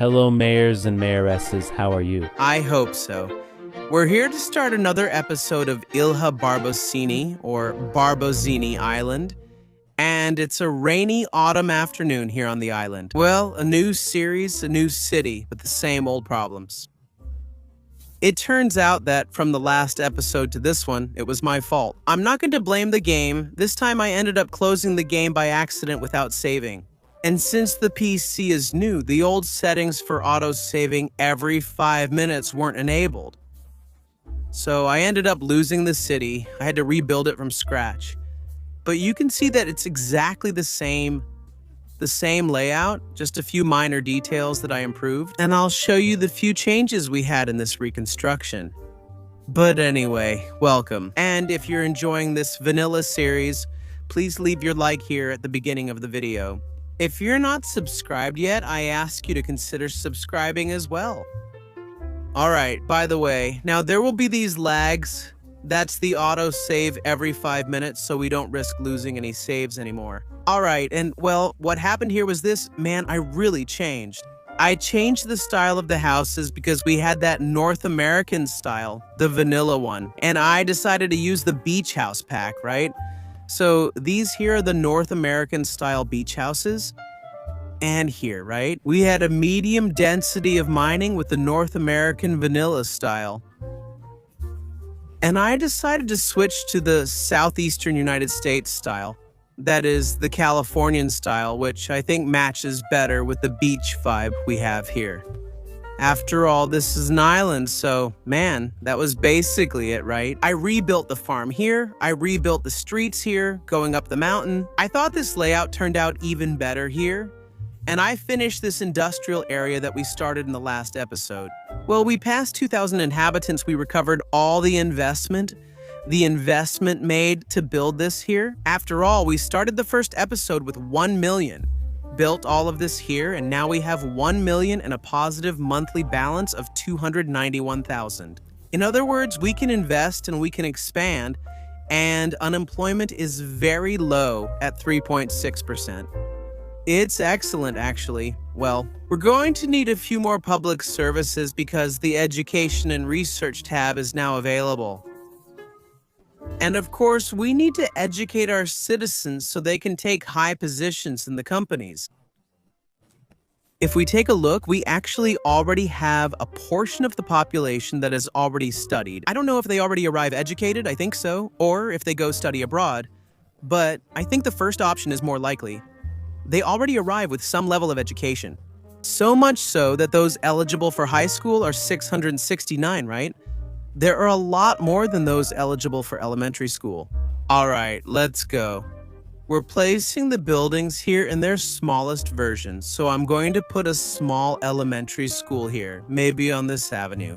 Hello, mayors and mayoresses. How are you? I hope so. We're here to start another episode of Ilha Barbosini, or Barbosini Island, and it's a rainy autumn afternoon here on the island. Well, a new series, a new city, with the same old problems. It turns out that from the last episode to this one, it was my fault. I'm not going to blame the game. This time I ended up closing the game by accident without saving. And since the PC is new, the old settings for auto-saving every 5 minutes weren't enabled. So I ended up losing the city. I had to rebuild it from scratch. But you can see that it's exactly the same layout, just a few minor details that I improved. And I'll show you the few changes we had in this reconstruction. But anyway, welcome. And if you're enjoying this vanilla series, please leave your like here at the beginning of the video. If you're not subscribed yet, I ask you to consider subscribing as well. Alright, by the way, now there will be these lags. That's the auto-save every 5 minutes, so we don't risk losing any saves anymore. Alright, and well, what happened here was this, man, I really changed. I changed the style of the houses because we had that North American style, the vanilla one, and I decided to use the beach house pack, right? So these here are the North American style beach houses. And here, right? We had a medium density of mining with the North American vanilla style. And I decided to switch to the southeastern United States style. That is the Californian style, which I think matches better with the beach vibe we have here. After all, this is an island, so man, that was basically it, right? I rebuilt the farm here, I rebuilt the streets here, going up the mountain. I thought this layout turned out even better here, and I finished this industrial area that we started in the last episode. Well, we passed 2,000 inhabitants, we recovered all the investment made to build this here. After all, we started the first episode with 1 million. Built all of this here, and now we have 1 million and a positive monthly balance of 291,000. In other words, we can invest and we can expand, and unemployment is very low at 3.6%. It's excellent, actually. Well, we're going to need a few more public services because the Education and Research tab is now available. And of course, we need to educate our citizens so they can take high positions in the companies. If we take a look, we actually already have a portion of the population that is already studied. I don't know if they already arrive educated, I think so, or if they go study abroad, but I think the first option is more likely. They already arrive with some level of education. So much so that those eligible for high school are 669, right? There are a lot more than those eligible for elementary school. Alright, let's go. We're placing the buildings here in their smallest version, so I'm going to put a small elementary school here, maybe on this avenue.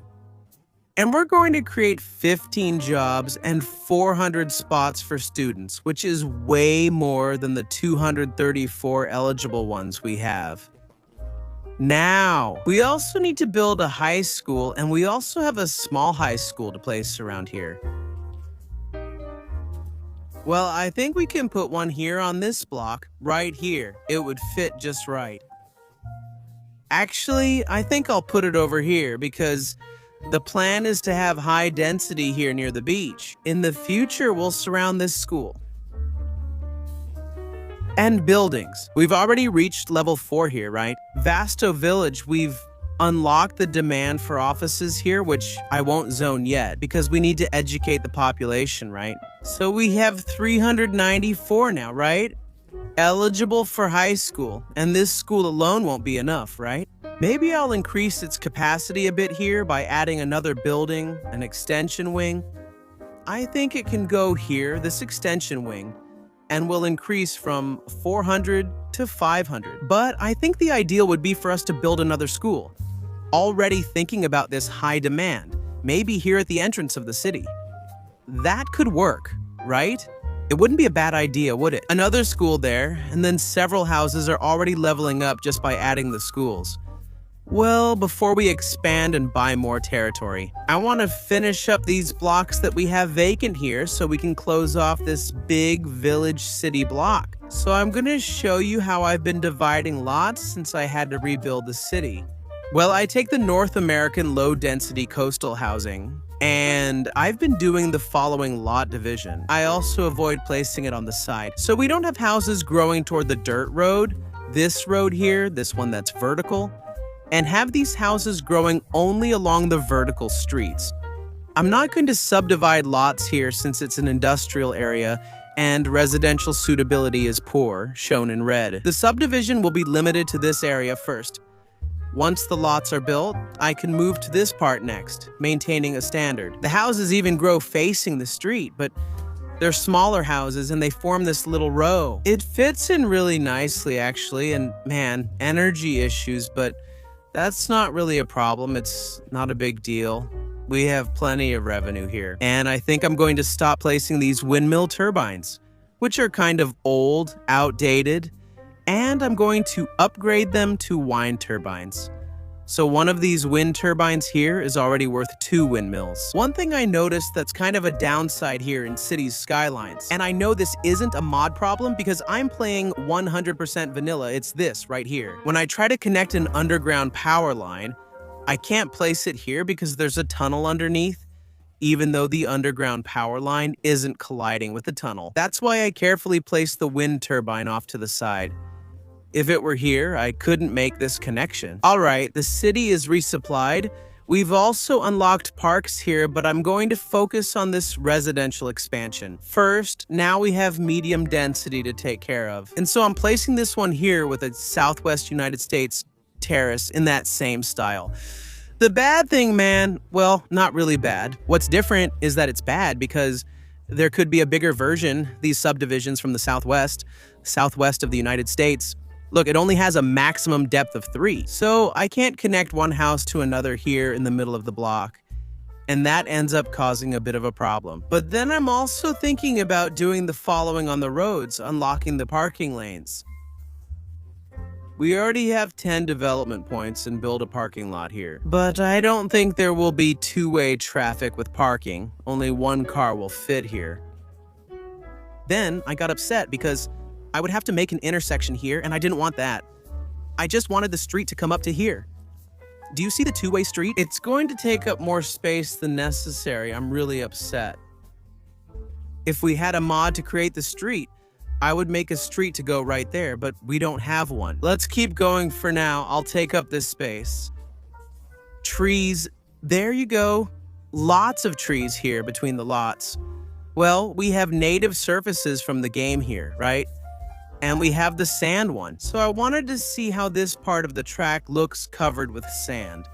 And we're going to create 15 jobs and 400 spots for students, which is way more than the 234 eligible ones we have. Now, we also need to build a high school, and we also have a small high school to place around here. Well, I think we can put one here on this block, right here. It would fit just right. Actually, I think I'll put it over here because the plan is to have high density here near the beach. In the future, we'll surround this school. And buildings. We've already reached level 4 here, right? Vasto Village, we've unlocked the demand for offices here, which I won't zone yet because we need to educate the population, right? So we have 394 now, right? Eligible for high school, and this school alone won't be enough, right? Maybe I'll increase its capacity a bit here by adding another building, an extension wing. I think it can go here, this extension wing, and will increase from 400 to 500. But I think the ideal would be for us to build another school. Already thinking about this high demand, maybe here at the entrance of the city. That could work, right? It wouldn't be a bad idea, would it? Another school there, and then several houses are already leveling up just by adding the schools. Well, before we expand and buy more territory, I want to finish up these blocks that we have vacant here so we can close off this big village city block. So I'm going to show you how I've been dividing lots since I had to rebuild the city. Well, I take the North American low-density coastal housing, and I've been doing the following lot division. I also avoid placing it on the side. So we don't have houses growing toward the dirt road, this road here, this one that's vertical, and have these houses growing only along the vertical streets. I'm not going to subdivide lots here since it's an industrial area and residential suitability is poor, shown in red. The subdivision will be limited to this area first. Once the lots are built, I can move to this part next, maintaining a standard. The houses even grow facing the street, but they're smaller houses and they form this little row. It fits in really nicely, actually, and man, energy issues, but that's not really a problem. It's not a big deal. We have plenty of revenue here. And I think I'm going to stop placing these windmill turbines, which are kind of old, outdated, and I'm going to upgrade them to wind turbines. So one of these wind turbines here is already worth 2 windmills. One thing I noticed that's kind of a downside here in Cities Skylines, and I know this isn't a mod problem because I'm playing 100% vanilla, it's this right here. When I try to connect an underground power line, I can't place it here because there's a tunnel underneath, even though the underground power line isn't colliding with the tunnel. That's why I carefully placed the wind turbine off to the side. If it were here, I couldn't make this connection. All right, the city is resupplied. We've also unlocked parks here, but I'm going to focus on this residential expansion. First, now we have medium density to take care of. And so I'm placing this one here with a Southwest United States terrace in that same style. The bad thing, man, well, not really bad. What's different is that it's bad because there could be a bigger version, these subdivisions from the southwest of the United States. Look, it only has a maximum depth of 3, so I can't connect one house to another here in the middle of the block, and that ends up causing a bit of a problem. But then I'm also thinking about doing the following on the roads, unlocking the parking lanes. We already have 10 development points and build a parking lot here, but I don't think there will be two-way traffic with parking. Only one car will fit here. Then I got upset because I would have to make an intersection here, and I didn't want that. I just wanted the street to come up to here. Do you see the two-way street? It's going to take up more space than necessary. I'm really upset. If we had a mod to create the street, I would make a street to go right there, but we don't have one. Let's keep going for now. I'll take up this space. Trees. There you go. Lots of trees here between the lots. Well, we have native surfaces from the game here, right? And we have the sand one. So I wanted to see how this part of the track looks covered with sand.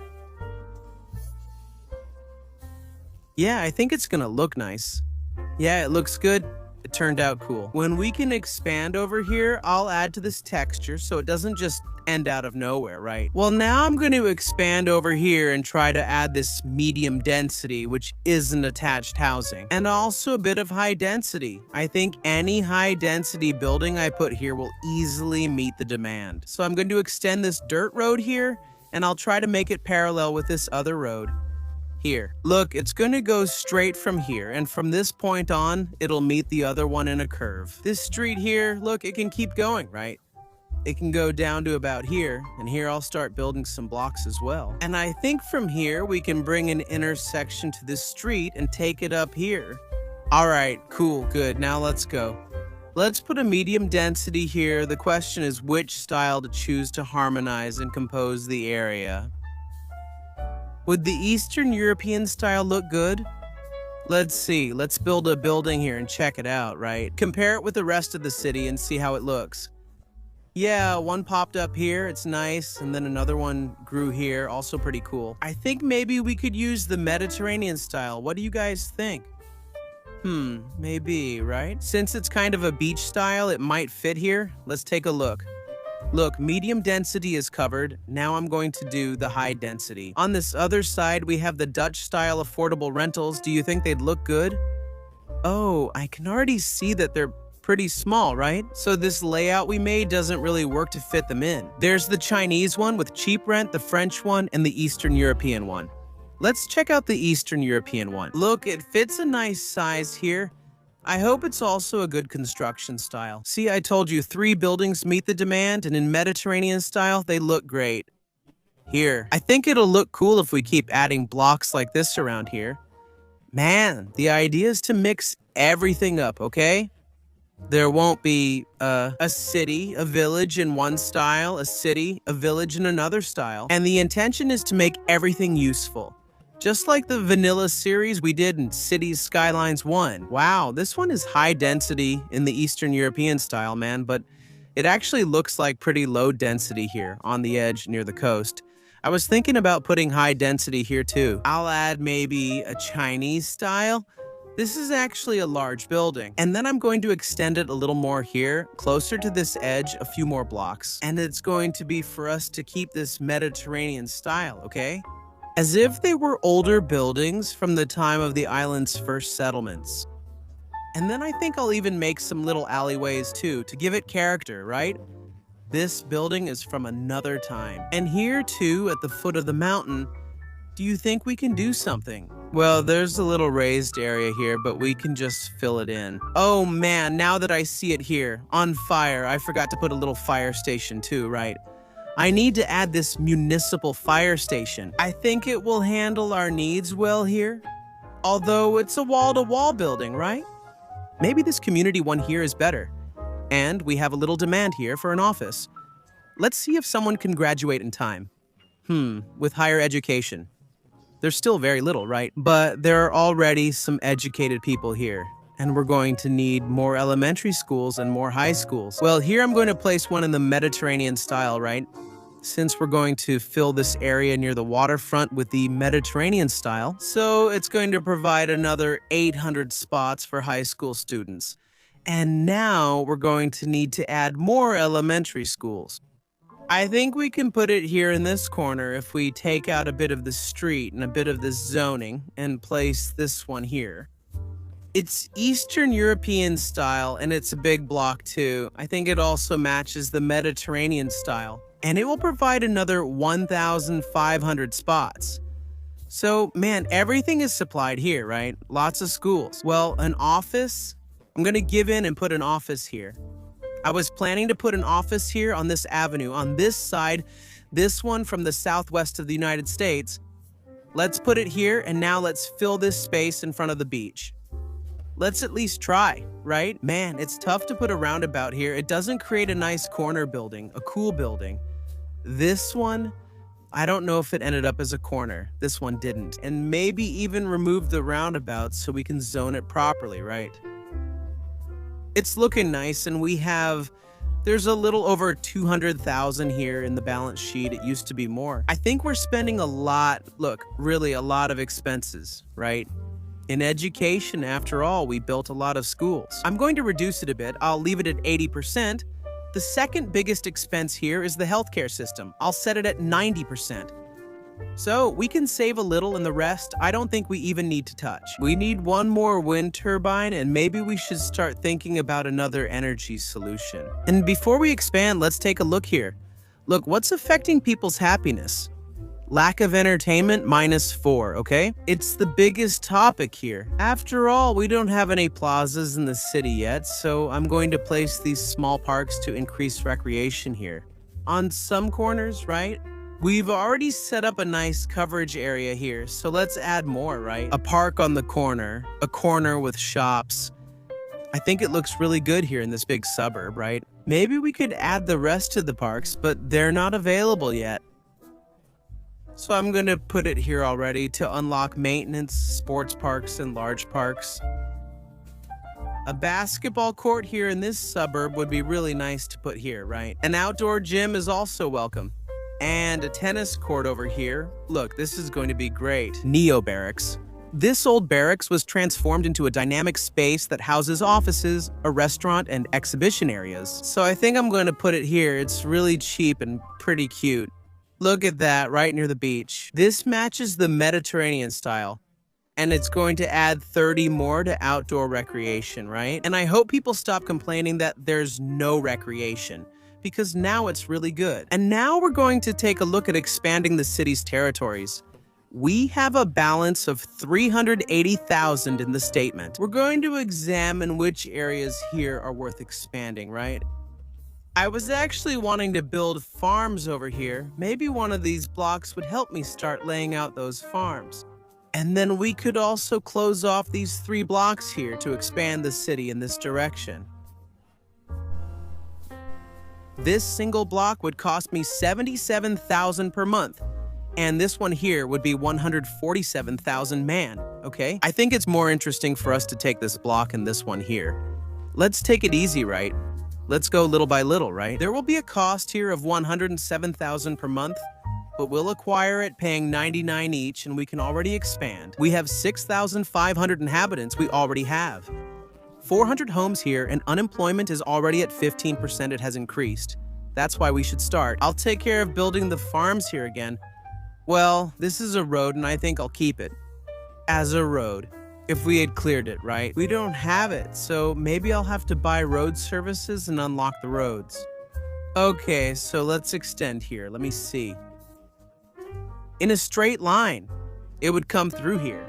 Yeah, I think it's gonna look nice. Yeah, it looks good. It turned out cool. When we can expand over here, I'll add to this texture so it doesn't just end out of nowhere, right? Well, now I'm going to expand over here and try to add this medium density, which isn't attached housing, and also a bit of high density. I think any high density building I put here will easily meet the demand. So I'm going to extend this dirt road here, and I'll try to make it parallel with this other road. Here. Look, it's going to go straight from here, and from this point on, it'll meet the other one in a curve. This street here, look, it can keep going, right? It can go down to about here, and here I'll start building some blocks as well. And I think from here, we can bring an intersection to this street and take it up here. All right, cool, good. Now let's go. Let's put a medium density here. The question is which style to choose to harmonize and compose the area. Would the Eastern European style look good? Let's see. Let's build a building here and check it out, right? Compare it with the rest of the city and see how it looks. Yeah, one popped up here. It's nice. And then another one grew here. Also pretty cool. I think maybe we could use the Mediterranean style. What do you guys think? Maybe, right? Since it's kind of a beach style, it might fit here. Let's take a look. Look, medium density is covered. Now I'm going to do the high density. On this other side, we have the Dutch style affordable rentals. Do you think they'd look good? Oh, I can already see that they're pretty small, right? So this layout we made doesn't really work to fit them in. There's the Chinese one with cheap rent, the French one, and the Eastern European one. Let's check out the Eastern European one. Look, it fits a nice size here. I hope it's also a good construction style. See, I told you 3 buildings meet the demand, and in Mediterranean style, they look great. Here. I think it'll look cool if we keep adding blocks like this around here. Man, the idea is to mix everything up, okay? There won't be a city, a village in one style, a city, a village in another style. And the intention is to make everything useful. Just like the vanilla series we did in Cities Skylines 1. Wow, this one is high density in the Eastern European style, man, but it actually looks like pretty low density here on the edge near the coast. I was thinking about putting high density here too. I'll add maybe a Chinese style. This is actually a large building. And then I'm going to extend it a little more here, closer to this edge, a few more blocks. And it's going to be for us to keep this Mediterranean style, okay? As if they were older buildings from the time of the island's first settlements. And then I think I'll even make some little alleyways too, to give it character, right? This building is from another time. And here too, at the foot of the mountain, do you think we can do something? Well, there's a little raised area here, but we can just fill it in. Oh man, now that I see it here, on fire, I forgot to put a little fire station too, right? I need to add this municipal fire station. I think it will handle our needs well here. Although it's a wall-to-wall building, right? Maybe this community one here is better. And we have a little demand here for an office. Let's see if someone can graduate in time. With higher education. There's still very little, right? But there are already some educated people here. And we're going to need more elementary schools and more high schools. Well, here I'm going to place one in the Mediterranean style, right? Since we're going to fill this area near the waterfront with the Mediterranean style. So it's going to provide another 800 spots for high school students. And now we're going to need to add more elementary schools. I think we can put it here in this corner if we take out a bit of the street and a bit of this zoning and place this one here. It's Eastern European style and it's a big block too. I think it also matches the Mediterranean style. And it will provide another 1,500 spots. So, man, everything is supplied here, right? Lots of schools. Well, an office? I'm gonna give in and put an office here. I was planning to put an office here on this avenue, on this side, this one from the southwest of the United States. Let's put it here, and now let's fill this space in front of the beach. Let's at least try, right? Man, it's tough to put a roundabout here. It doesn't create a nice corner building, a cool building. This one, I don't know if it ended up as a corner. This one didn't. And maybe even remove the roundabout so we can zone it properly, right? It's looking nice, and there's a little over 200,000 here in the balance sheet. It used to be more. I think we're spending really a lot of expenses, right? In education, after all, we built a lot of schools. I'm going to reduce it a bit. I'll leave it at 80%. The second biggest expense here is the healthcare system. I'll set it at 90%. So we can save a little, and the rest, I don't think we even need to touch. We need one more wind turbine, and maybe we should start thinking about another energy solution. And before we expand, let's take a look here. Look, what's affecting people's happiness? Lack of entertainment, -4, okay? It's the biggest topic here. After all, we don't have any plazas in the city yet, so I'm going to place these small parks to increase recreation here. On some corners, right? We've already set up a nice coverage area here, so let's add more, right? A park on the corner, a corner with shops. I think it looks really good here in this big suburb, right? Maybe we could add the rest of the parks, but they're not available yet. So I'm going to put it here already to unlock maintenance, sports parks, and large parks. A basketball court here in this suburb would be really nice to put here, right? An outdoor gym is also welcome. And a tennis court over here. Look, this is going to be great. Neo Barracks. This old barracks was transformed into a dynamic space that houses offices, a restaurant, and exhibition areas. So I think I'm going to put it here. It's really cheap and pretty cute. Look at that, right near the beach. This matches the Mediterranean style. And it's going to add 30 more to outdoor recreation, right? And I hope people stop complaining that there's no recreation, because now it's really good. And now we're going to take a look at expanding the city's territories. We have a balance of 380,000 in the statement. We're going to examine which areas here are worth expanding, right? I was actually wanting to build farms over here. Maybe one of these blocks would help me start laying out those farms. And then we could also close off these 3 blocks here to expand the city in this direction. This single block would cost me $77,000 per month. And this one here would be $147,000 man, okay? I think it's more interesting for us to take this block and this one here. Let's take it easy, right? Let's go little by little, right? There will be a cost here of $107,000 per month, but we'll acquire it paying $99 each, and we can already expand. We have 6,500 inhabitants we already have. 400 homes here, and unemployment is already at 15%. It has increased. That's why we should start. I'll take care of building the farms here again. Well, this is a road, and I think I'll keep it as a road. If we had cleared it, right? We don't have it, so maybe I'll have to buy road services and unlock the roads. Okay, so let's extend here. Let me see. In a straight line, it would come through here.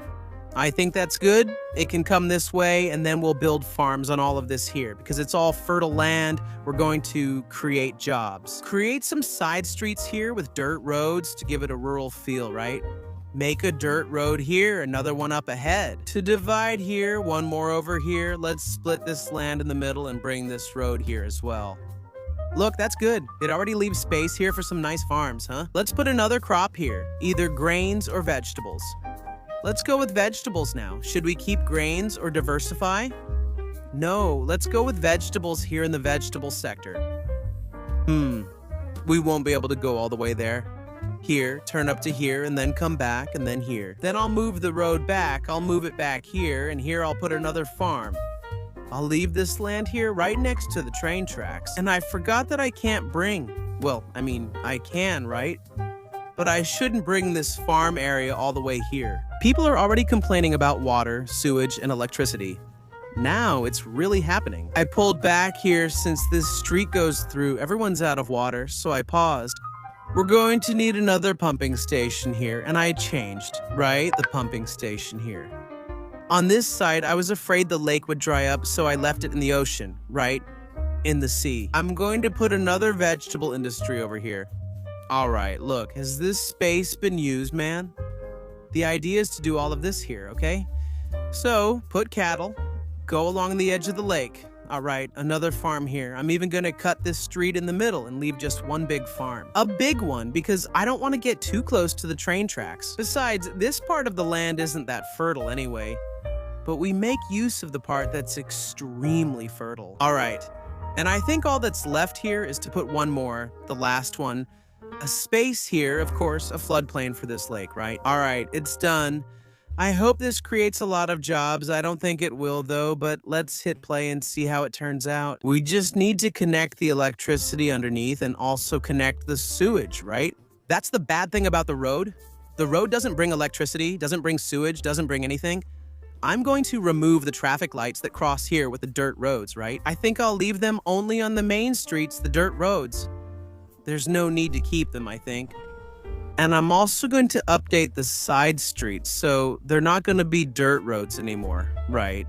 I think that's good. It can come this way, and then we'll build farms on all of this here. Because it's all fertile land, we're going to create jobs. Create some side streets here with dirt roads to give it a rural feel, right? Make a dirt road here, another one up ahead. To divide here, one more over here, let's split this land in the middle and bring this road here as well. Look, that's good. It already leaves space here for some nice farms, huh? Let's put another crop here, either grains or vegetables. Let's go with vegetables now. Should we keep grains or diversify? No, let's go with vegetables here in the vegetable sector. We won't be able to go all the way there. Here, turn up to here, and then come back, and then here. Then I'll move the road back. I'll move it back here, and here I'll put another farm. I'll leave this land here right next to the train tracks. And I forgot that I can't bring. Well, I mean, I can, right? But I shouldn't bring this farm area all the way here. People are already complaining about water, sewage, and electricity. Now it's really happening. I pulled back here since this street goes through. Everyone's out of water, so I paused. We're going to need another pumping station here, and I changed, right? The pumping station here. On this side, I was afraid the lake would dry up, so I left it in the ocean, right? In the sea. I'm going to put another vegetable industry over here. All right, look, has this space been used, man? The idea is to do all of this here, okay? So, put cattle, go along the edge of the lake. All right, another farm here. I'm even gonna cut this street in the middle and leave just one big farm. A big one, because I don't want to get too close to the train tracks. Besides, this part of the land isn't that fertile anyway. But we make use of the part that's extremely fertile. All right, and I think all that's left here is to put one more, the last one. A space here, of course, a floodplain for this lake, right? All right, it's done. I hope this creates a lot of jobs. I don't think it will, though, but let's hit play and see how it turns out. We just need to connect the electricity underneath and also connect the sewage, right? That's the bad thing about the road. The road doesn't bring electricity, doesn't bring sewage, doesn't bring anything. I'm going to remove the traffic lights that cross here with the dirt roads, right? I think I'll leave them only on the main streets, the dirt roads. There's no need to keep them, I think. And I'm also going to update the side streets, so they're not going to be dirt roads anymore, right?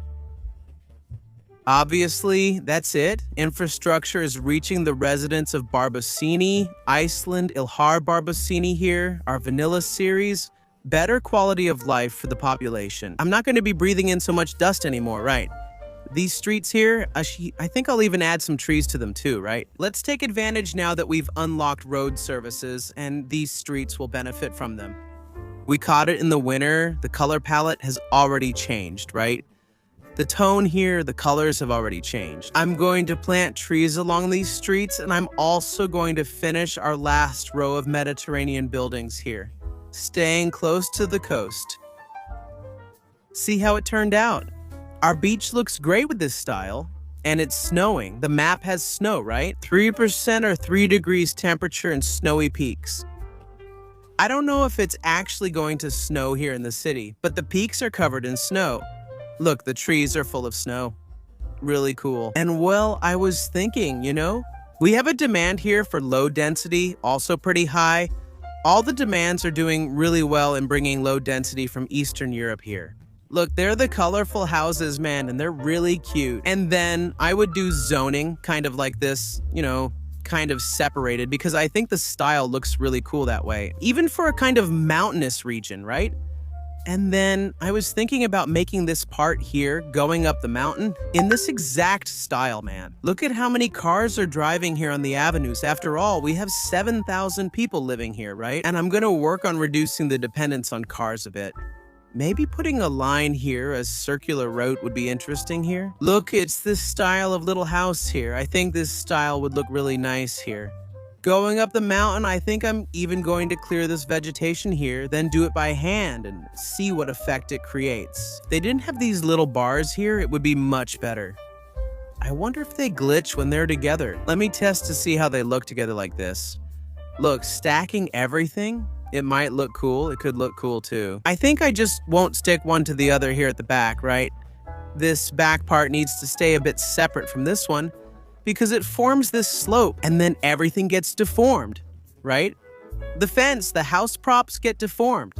Obviously, that's it. Infrastructure is reaching the residents of Barbosini, Iceland, Ilhar Barbosini here, our vanilla series. Better quality of life for the population. I'm not going to be breathing in so much dust anymore, right? These streets here, I think I'll even add some trees to them too, right? Let's take advantage now that we've unlocked road services and these streets will benefit from them. We caught it in the winter. The color palette has already changed, right? The tone here, the colors have already changed. I'm going to plant trees along these streets, and I'm also going to finish our last row of Mediterranean buildings here, staying close to the coast. See how it turned out? Our beach looks great with this style, and it's snowing. The map has snow, right? 3% or 3 degrees temperature and snowy peaks. I don't know if it's actually going to snow here in the city, but the peaks are covered in snow. Look, the trees are full of snow. Really cool. And well, I was thinking, we have a demand here for low density, also pretty high. All the demands are doing really well in bringing low density from Eastern Europe here. Look, they're the colorful houses, man, and they're really cute. And then I would do zoning, kind of like this, kind of separated because I think the style looks really cool that way, even for a kind of mountainous region, right? And then I was thinking about making this part here going up the mountain in this exact style, man. Look at how many cars are driving here on the avenues. After all, we have 7,000 people living here, right? And I'm gonna work on reducing the dependence on cars a bit. Maybe putting a line here, a circular route, would be interesting here. Look, it's this style of little house here. I think this style would look really nice here. Going up the mountain, I think I'm even going to clear this vegetation here, then do it by hand and see what effect it creates. If they didn't have these little bars here, it would be much better. I wonder if they glitch when they're together. Let me test to see how they look together like this. Look, stacking everything, it might look cool. It could look cool too. I think I just won't stick one to the other here at the back, right? This back part needs to stay a bit separate from this one, because it forms this slope and then everything gets deformed, right? The fence, the house props get deformed.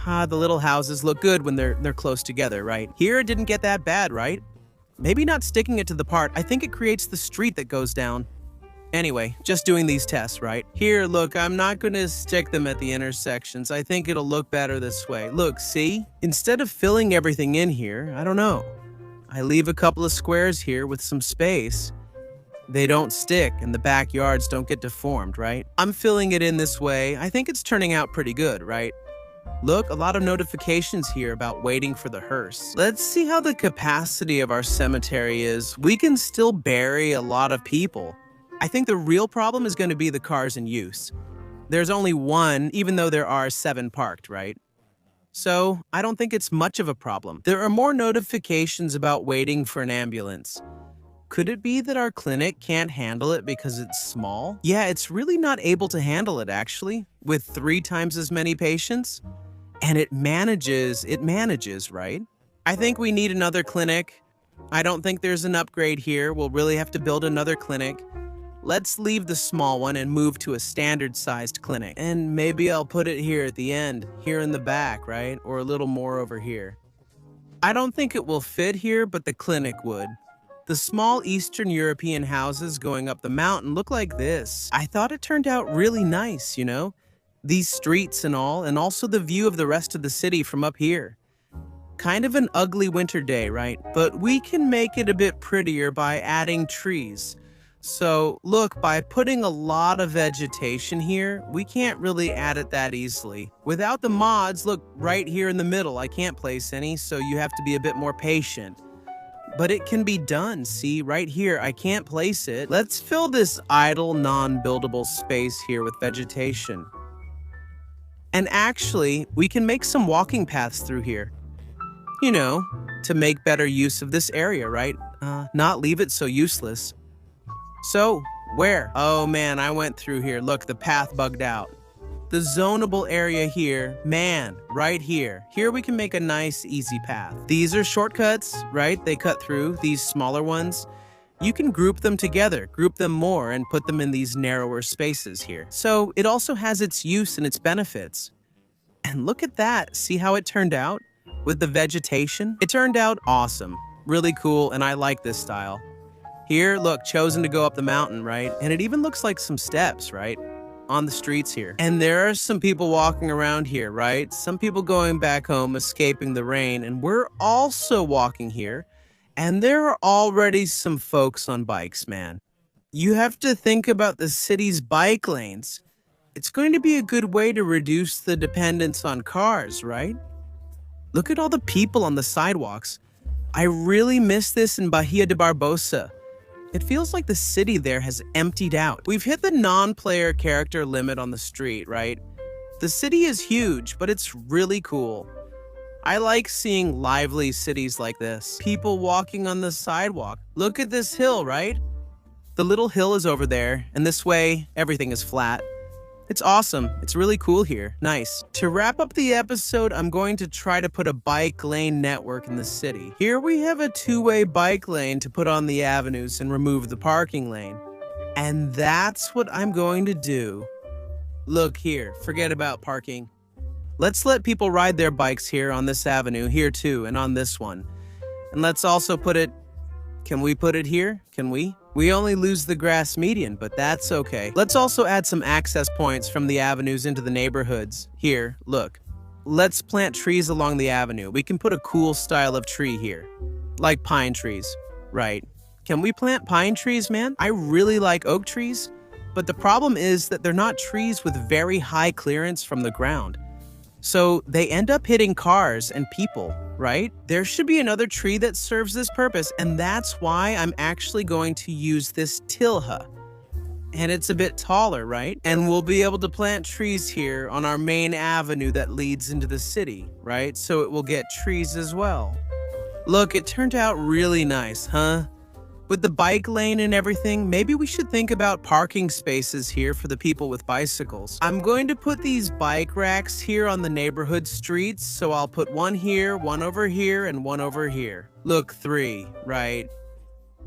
The little houses look good when they're close together, right? Here it didn't get that bad, right? Maybe not sticking it to the part. I think it creates the street that goes down. Anyway, just doing these tests, right? Here, look, I'm not gonna stick them at the intersections. I think it'll look better this way. Look, see? Instead of filling everything in here, I don't know. I leave a couple of squares here with some space. They don't stick and the backyards don't get deformed, right? I'm filling it in this way. I think it's turning out pretty good, right? Look, a lot of notifications here about waiting for the hearse. Let's see how the capacity of our cemetery is. We can still bury a lot of people. I think the real problem is going to be the cars in use. There's only one, even though there are 7 parked, right? So I don't think it's much of a problem. There are more notifications about waiting for an ambulance. Could it be that our clinic can't handle it because it's small? Yeah, it's really not able to handle it, actually, with 3 times as many patients. And it manages, right? I think we need another clinic. I don't think there's an upgrade here. We'll really have to build another clinic. Let's leave the small one and move to a standard-sized clinic. And maybe I'll put it here at the end, here in the back, right? Or a little more over here. I don't think it will fit here, but the clinic would. The small Eastern European houses going up the mountain look like this. I thought it turned out really nice, you know? These streets and all, and also the view of the rest of the city from up here. Kind of an ugly winter day, right? But we can make it a bit prettier by adding trees. So, look, by putting a lot of vegetation here, we can't really add it that easily. Without the mods, look, right here in the middle, I can't place any, so you have to be a bit more patient. But it can be done, see, right here, I can't place it. Let's fill this idle, non-buildable space here with vegetation. And actually, we can make some walking paths through here. You know, to make better use of this area, right? Not leave it so useless. So, where? Oh man, I went through here. Look, the path bugged out. The zonable area here, man, right here. Here we can make a nice, easy path. These are shortcuts, right? They cut through these smaller ones. You can group them together, group them more, and put them in these narrower spaces here. So it also has its use and its benefits. And look at that. See how it turned out with the vegetation? It turned out awesome, really cool, and I like this style. Here, look, chosen to go up the mountain, right? And it even looks like some steps, right? On the streets here. And there are some people walking around here, right? Some people going back home, escaping the rain, and we're also walking here. And there are already some folks on bikes, man. You have to think about the city's bike lanes. It's going to be a good way to reduce the dependence on cars, right? Look at all the people on the sidewalks. I really miss this in Bahia de Barbosa. It feels like the city there has emptied out. We've hit the non-player character limit on the street, right? The city is huge, but it's really cool. I like seeing lively cities like this. People walking on the sidewalk. Look at this hill, right? The little hill is over there, and this way, everything is flat. It's awesome. It's really cool here. Nice. To wrap up the episode, I'm going to try to put a bike lane network in the city. Here we have a 2-way bike lane to put on the avenues and remove the parking lane. And that's what I'm going to do. Look here, forget about parking. Let's let people ride their bikes here on this avenue, here too, and on this one. And let's also put it Can we put it here? Can we? We only lose the grass median, but that's okay. Let's also add some access points from the avenues into the neighborhoods. Here, look. Let's plant trees along the avenue. We can put a cool style of tree here. Like pine trees. Right. Can we plant pine trees, man? I really like oak trees, but the problem is that they're not trees with very high clearance from the ground. So they end up hitting cars and people, right? There should be another tree that serves this purpose, and that's why I'm actually going to use this tilha. And it's a bit taller, right? And we'll be able to plant trees here on our main avenue that leads into the city, right? So it will get trees as well. Look, it turned out really nice, huh? With the bike lane and everything, maybe we should think about parking spaces here for the people with bicycles. I'm going to put these bike racks here on the neighborhood streets, so I'll put one here, one over here, and one over here. Look, 3, right?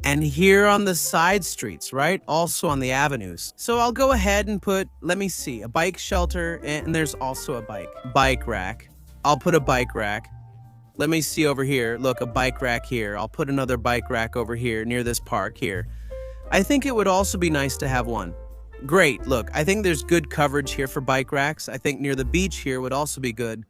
And here on the side streets, right? Also on the avenues. So I'll go ahead and put, let me see, a bike shelter, and there's also a bike rack. I'll put a bike rack. Let me see over here. Look, a bike rack here. I'll put another bike rack over here near this park here. I think it would also be nice to have one. Great, look, I think there's good coverage here for bike racks. I think near the beach here would also be good.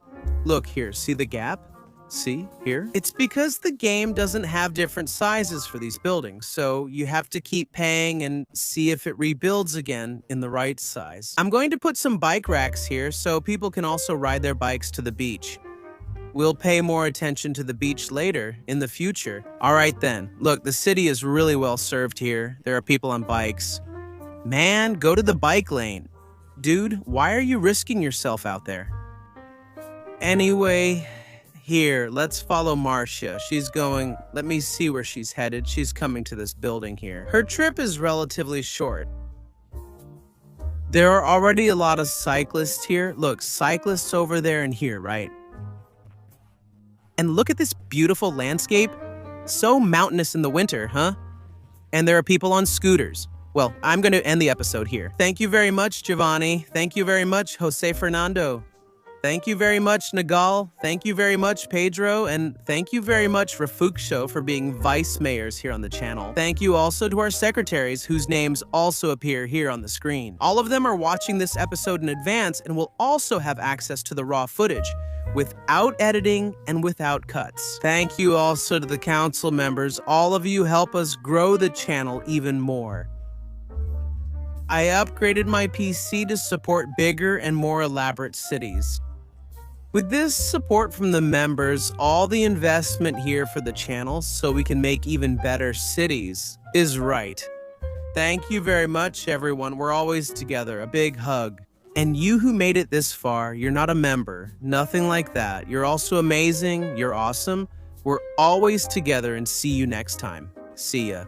Look here, see the gap? See, here? It's because the game doesn't have different sizes for these buildings, so you have to keep paying and see if it rebuilds again in the right size. I'm going to put some bike racks here so people can also ride their bikes to the beach. We'll pay more attention to the beach later, in the future. All right then. Look, the city is really well served here. There are people on bikes. Man, go to the bike lane. Dude, why are you risking yourself out there? Anyway, here, let's follow Marcia. She's going, let me see where she's headed. She's coming to this building here. Her trip is relatively short. There are already a lot of cyclists here. Look, cyclists over there and here, right? And look at this beautiful landscape. So mountainous in the winter, huh? And there are people on scooters. Well, I'm going to end the episode here. Thank you very much, Giovanni. Thank you very much, Jose Fernando. Thank you very much, Nagal. Thank you very much, Pedro. And thank you very much, Rafuksho, for being vice mayors here on the channel. Thank you also to our secretaries, whose names also appear here on the screen. All of them are watching this episode in advance and will also have access to the raw footage, without editing and without cuts. Thank you also to the council members. All of you help us grow the channel even more. I upgraded my PC to support bigger and more elaborate cities. With this support from the members, all the investment here for the channel so we can make even better cities is right. Thank you very much, everyone. We're always together. A big hug. And you who made it this far, you're not a member, nothing like that. You're also amazing, you're awesome. We're always together and see you next time. See ya.